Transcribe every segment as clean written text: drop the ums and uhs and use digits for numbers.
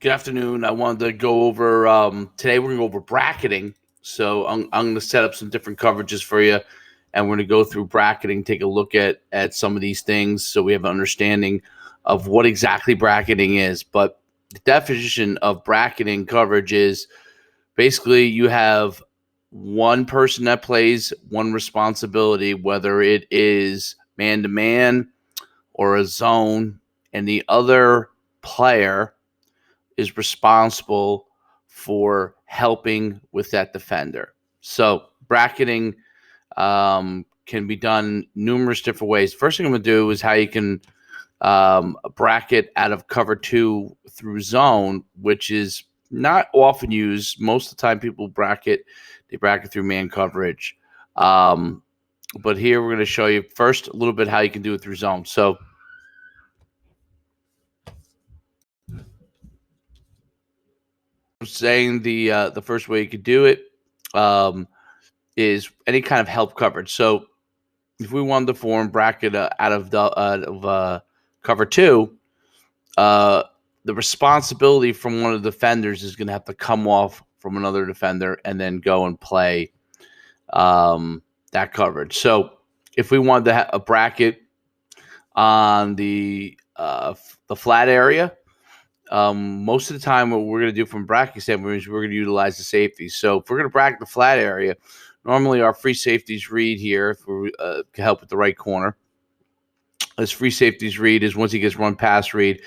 Good afternoon. I wanted to go over today. We're going to go over bracketing. So I'm going to set up some different coverages for you, and we're going to go through bracketing, take a look at some of these things, so we have an understanding of what exactly bracketing is. But the definition of bracketing coverage is basically you have one person that plays one responsibility, whether it is man to man or a zone, and the other player is responsible for helping with that defender. So bracketing can be done numerous different ways. First thing I'm going to do is how you can bracket out of cover two through zone, which is not often used. Most of the time people they bracket through man coverage. But here we're going to show you first a little bit how you can do it through zone. So saying the first way you could do it is any kind of help coverage. So if we wanted to form bracket out of cover two, the responsibility from one of the defenders is going to have to come off from another defender and then go and play that coverage. So if we wanted to have a bracket on the flat area, most of the time what we're going to do from bracket standpoint is we're going to utilize the safeties. So if we're going to bracket the flat area, normally our free safeties read here if we help with the right corner. His free safeties read is once he gets run pass read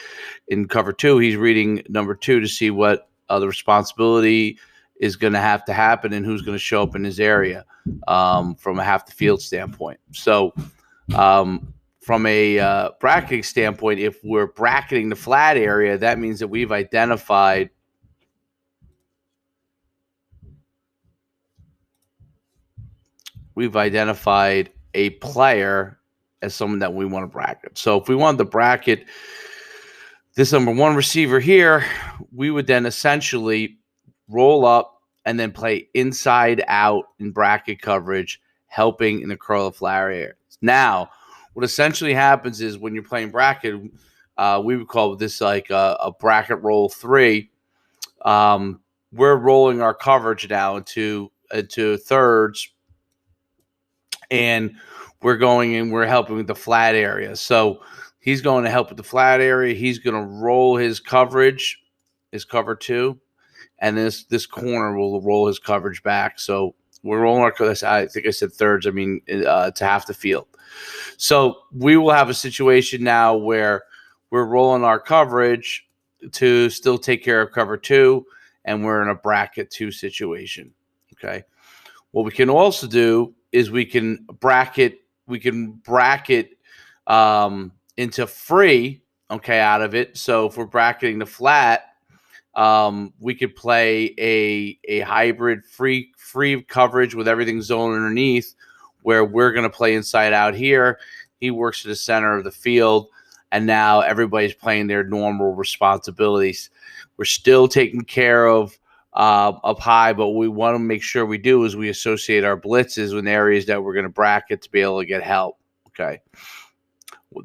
in cover two, he's reading number two to see what the responsibility is going to have to happen and who's going to show up in his area from a half the field standpoint. So from a bracketing standpoint, if we're bracketing the flat area, that means that we've identified a player as someone that we want to bracket. So if we wanted to bracket this number one receiver here, we would then essentially roll up and then play inside out in bracket coverage, helping in the curl of flat areas. Now, what essentially happens is when you're playing bracket, we would call this like a bracket roll three. We're rolling our coverage now into thirds, and we're going and we're helping with the flat area. So he's going to help with the flat area. He's going to roll his coverage, his cover two, and this corner will roll his coverage back. So we're rolling our, I think I said thirds, I mean to half the field. So we will have a situation now where we're rolling our coverage to still take care of cover two, and we're in a bracket two situation. Okay. What we can also do is we can bracket into free, okay, out of it. So if we're bracketing the flat, we could play a hybrid free coverage with everything zone underneath, where we're going to play inside out here. He works to the center of the field, and now everybody's playing their normal responsibilities. We're still taking care of up high, but what we want to make sure we do is we associate our blitzes with areas that we're going to bracket to be able to get help. Okay.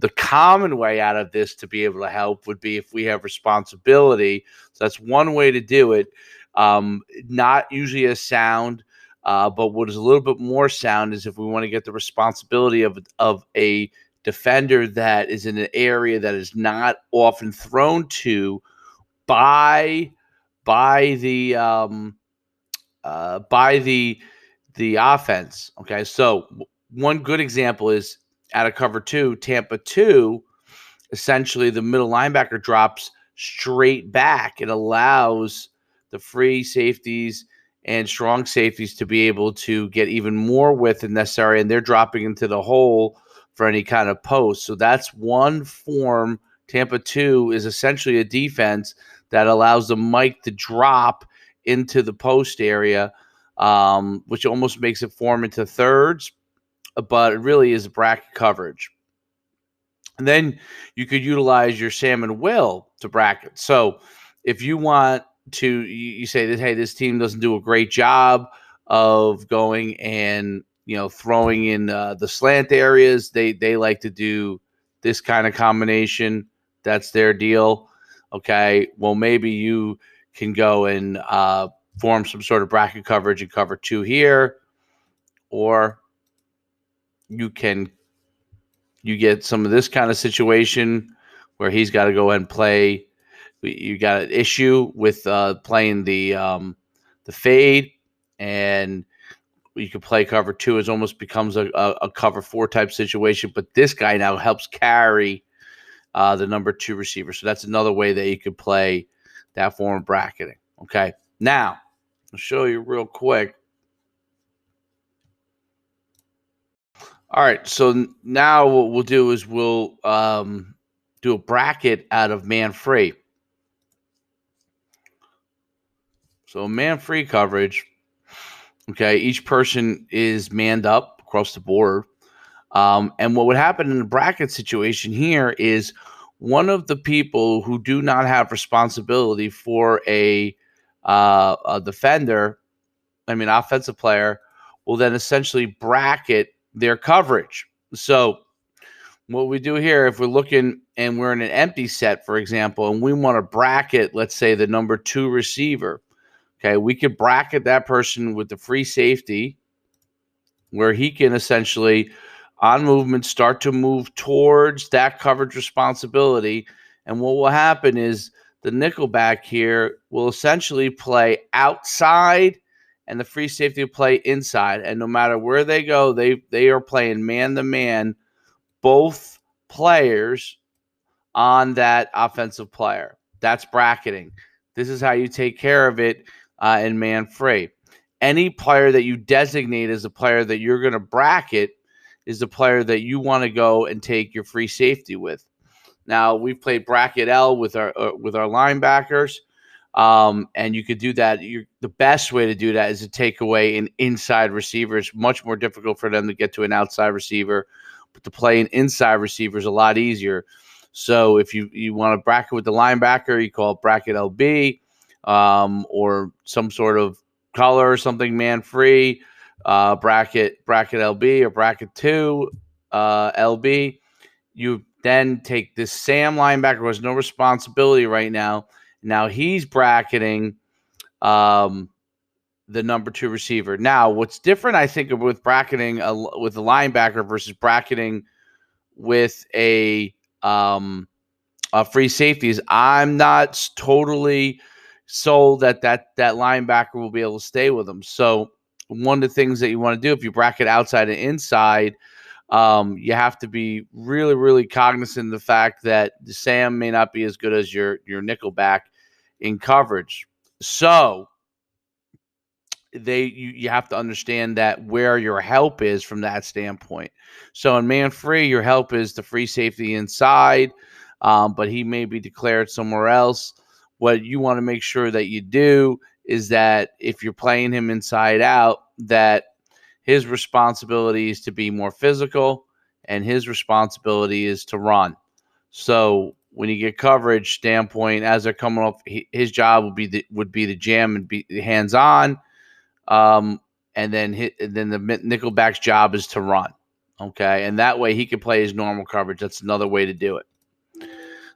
The common way out of this to be able to help would be if we have responsibility. So that's one way to do it. Not usually as sound, but what is a little bit more sound is if we want to get the responsibility of a defender that is in an area that is not often thrown to by the offense. Okay, so one good example is out of cover two, Tampa 2, essentially the middle linebacker drops straight back. It allows the free safeties and strong safeties to be able to get even more width if necessary, and they're dropping into the hole for any kind of post. So that's one form. Tampa 2 is essentially a defense that allows the Mike to drop into the post area, which almost makes it form into thirds, but it really is bracket coverage. And then you could utilize your Sam and Will to bracket. So if you want to, you say that, hey, this team doesn't do a great job of going and, throwing in the slant areas. They like to do this kind of combination. That's their deal. Okay, well, maybe you can go and form some sort of bracket coverage and cover 2 here, or you get some of this kind of situation where he's got to go ahead and play. You got an issue with playing the fade, and you can play cover 2. It almost becomes a cover 4 type situation. But this guy now helps carry the number 2 receiver. So that's another way that you could play that form of bracketing. Okay. Now, I'll show you real quick. All right. So now what we'll do is we'll do a bracket out of man free. So man free coverage. Okay. Each person is manned up across the board. And what would happen in the bracket situation here is one of the people who do not have responsibility for a defender, offensive player, will then essentially bracket their coverage. So what we do here, if we're looking and we're in an empty set, for example, and we want to bracket, let's say, the number 2 receiver, okay, we could bracket that person with the free safety where he can essentially, on movement, start to move towards that coverage responsibility. And what will happen is the nickelback here will essentially play outside and the free safety will play inside. And no matter where they go, they are playing man-to-man, both players on that offensive player. That's bracketing. This is how you take care of it in man free. Any player that you designate as a player that you're going to bracket is the player that you want to go and take your free safety with. Now, we've played bracket L with our linebackers, and you could do that. The best way to do that is to take away an inside receiver. It's much more difficult for them to get to an outside receiver, but to play an inside receiver is a lot easier. So if you want to bracket with the linebacker, you call it bracket LB, or some sort of color or something, man free, bracket LB or bracket 2 LB. You then take this Sam linebacker who has no responsibility right now. Now he's bracketing the number 2 receiver. Now, what's different, I think, with bracketing with a linebacker versus bracketing with a free safeties, I'm not totally sold that linebacker will be able to stay with them. So one of the things that you want to do if you bracket outside and inside, you have to be really, really cognizant of the fact that the Sam may not be as good as your nickelback in coverage. So you have to understand that where your help is from that standpoint. So in man free, your help is the free safety inside, but he may be declared somewhere else. What you want to make sure that you do is that if you're playing him inside out, that his responsibility is to be more physical and his responsibility is to run. So when you get coverage standpoint, as they're coming up, his job would be to jam and be hands on. And then the nickelback's job is to run. Okay. And that way he can play his normal coverage. That's another way to do it.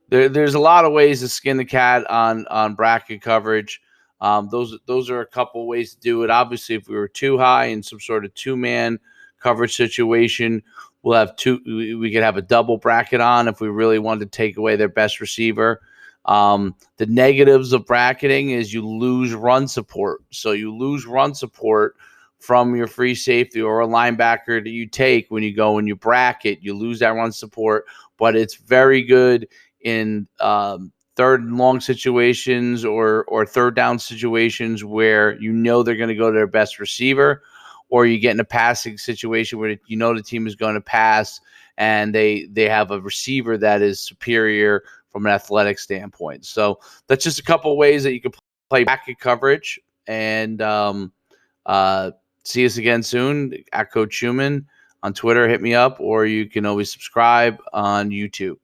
There's a lot of ways to skin the cat on bracket coverage. Those are a couple ways to do it. Obviously, if we were too high in some sort of 2-man coverage situation, we could have a double bracket on if we really wanted to take away their best receiver. The negatives of bracketing is you lose run support. So you lose run support from your free safety or a linebacker that you take when you go and you bracket. You lose that run support, but it's very good in third and long situations or third down situations where you know they're going to go to their best receiver, or you get in a passing situation where you know the team is going to pass and they have a receiver that is superior from an athletic standpoint. So that's just a couple of ways that you can play bracket coverage. And see us again soon at Coach Schuman on Twitter. Hit me up, or you can always subscribe on YouTube.